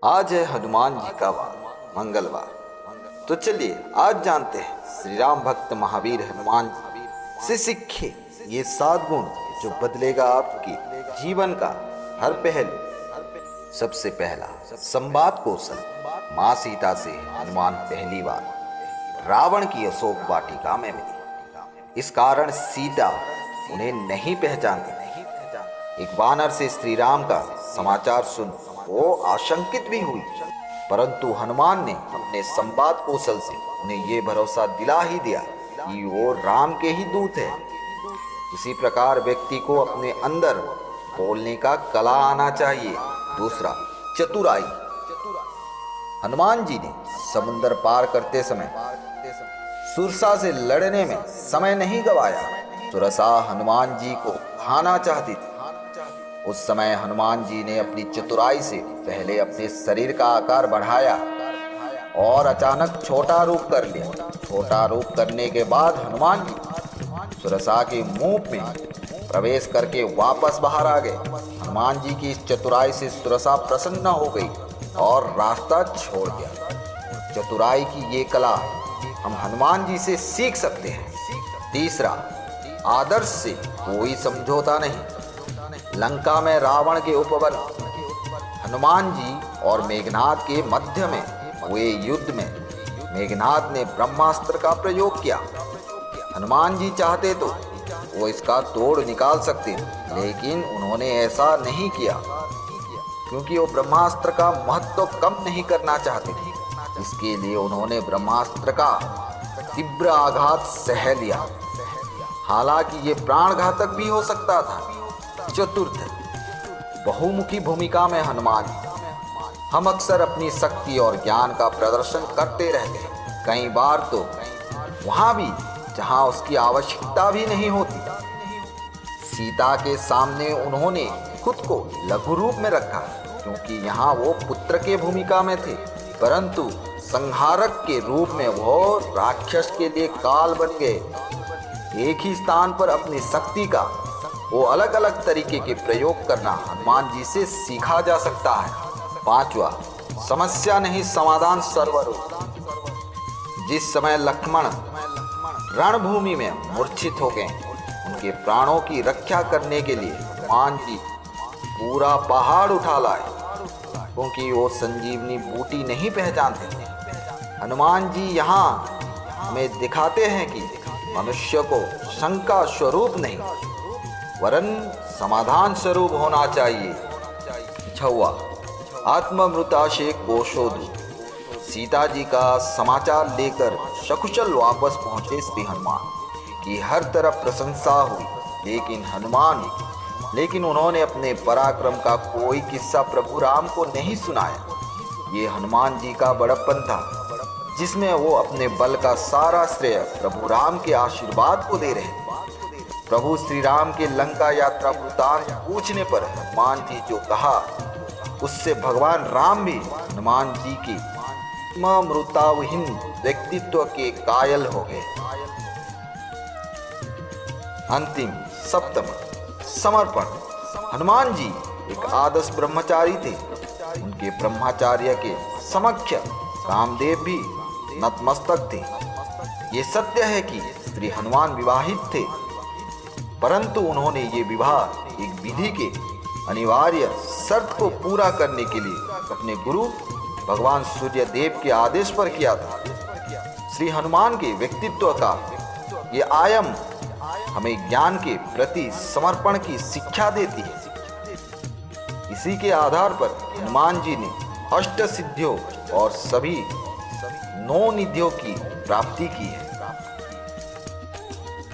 आज है हनुमान जी का वार मंगलवार। तो चलिए आज जानते हैं श्री राम भक्त महावीर हनुमान जी से सीखे ये 7 गुण जो बदलेगा आपके जीवन का हर पहलू। सबसे पहला, संवाद कौशल। माँ सीता से हनुमान पहली बार रावण की अशोक वाटिका में मिली। इस कारण सीता उन्हें नहीं पहचानती थी। एक वानर से श्री राम का समाचार सुन वो आशंकित भी हुई, परंतु हनुमान ने अपने संवाद कौशल से उन्हें ये भरोसा दिला ही दिया कि वो राम के ही दूत है। इसी प्रकार व्यक्ति को अपने अंदर बोलने का कला आना चाहिए। दूसरा, चतुराई। हनुमान जी ने समुद्र पार करते समय सुरसा से लड़ने में समय नहीं गवाया। सुरसा हनुमान जी को खाना चाहती थी। उस समय हनुमान जी ने अपनी चतुराई से पहले अपने शरीर का आकार बढ़ाया और अचानक छोटा रूप कर लिया। छोटा रूप करने के बाद हनुमान जी सुरसा के मुंह में प्रवेश करके वापस बाहर आ गए। हनुमान जी की इस चतुराई से सुरसा प्रसन्न हो गई और रास्ता छोड़ गया। चतुराई की ये कला हम हनुमान जी से सीख सकते हैं। तीसरा, आदर्श से कोई समझौता नहीं। लंका में रावण के उपवन हनुमान जी और मेघनाद के मध्य में हुए युद्ध में मेघनाद ने ब्रह्मास्त्र का प्रयोग किया। हनुमान जी चाहते तो वो इसका तोड़ निकाल सकते, लेकिन उन्होंने ऐसा नहीं किया क्योंकि वो ब्रह्मास्त्र का महत्व कम नहीं करना चाहते थे। इसके लिए उन्होंने ब्रह्मास्त्र का तीव्र आघात सह लिया, हालांकि ये प्राण घातक भी हो सकता था। चतुर्थ, बहुमुखी भूमिका में हनुमान। हम अक्सर अपनी शक्ति और ज्ञान का प्रदर्शन करते रहते हैं, कई बार तो वहां भी जहां उसकी आवश्यकता भी नहीं होती। सीता के सामने उन्होंने खुद को लघु रूप में रखा क्योंकि यहाँ वो पुत्र के भूमिका में थे, परंतु संहारक के रूप में वो राक्षस के लिए काल बन गए। एक ही स्थान पर अपनी शक्ति का वो अलग अलग तरीके के प्रयोग करना हनुमान जी से सीखा जा सकता है। पांचवा, समस्या नहीं समाधान सर्वरूप। जिस समय लक्ष्मण रणभूमि में मूर्छित हो गए, उनके प्राणों की रक्षा करने के लिए हनुमान जी पूरा पहाड़ उठा लाए क्योंकि वो संजीवनी बूटी नहीं पहचानते थे। हनुमान जी यहाँ हमें दिखाते हैं कि मनुष्य को शंका स्वरूप नहीं वरन समाधान स्वरूप होना चाहिए। 6वां, आत्ममृता से कोशो दूर। सीता जी का समाचार लेकर सकुशल वापस पहुंचे श्री हनुमान की हर तरफ प्रशंसा हुई, लेकिन उन्होंने अपने पराक्रम का कोई किस्सा प्रभु राम को नहीं सुनाया। ये हनुमान जी का बड़प्पन था जिसमें वो अपने बल का सारा श्रेय प्रभु राम के आशीर्वाद को दे रहे थे। प्रभु श्री राम के लंका यात्रा वृतांत पूछने पर हनुमान जी जो कहा उससे भगवान राम भी हनुमान जी की आत्ममृताविहीन व्यक्तित्व के कायल हो गए। अंतिम, सप्तम, समर्पण। हनुमान जी एक आदर्श ब्रह्मचारी थे। उनके ब्रह्मचार्य के समक्ष कामदेव भी नतमस्तक थे। ये सत्य है कि श्री हनुमान विवाहित थे, परंतु उन्होंने ये विवाह एक विधि के अनिवार्य शर्त को पूरा करने के लिए अपने गुरु भगवान सूर्य देव के आदेश पर किया था। श्री हनुमान के व्यक्तित्व का ये आयाम हमें ज्ञान के प्रति समर्पण की शिक्षा देती है। इसी के आधार पर हनुमान जी ने अष्ट सिद्धियों और सभी 9 निधियों की प्राप्ति की है।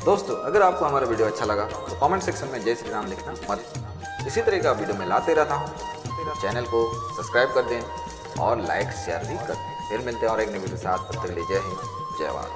दोस्तों, अगर आपको हमारा वीडियो अच्छा लगा तो कमेंट सेक्शन में जय श्री राम लिखना मत। इसी तरह का वीडियो मैं लाते रहता हूँ। चैनल को सब्सक्राइब कर दें और लाइक शेयर भी कर दें। फिर मिलते हैं और एक नई वीडियो के साथ। तब तक के लिए जय हिंद, जय भारत।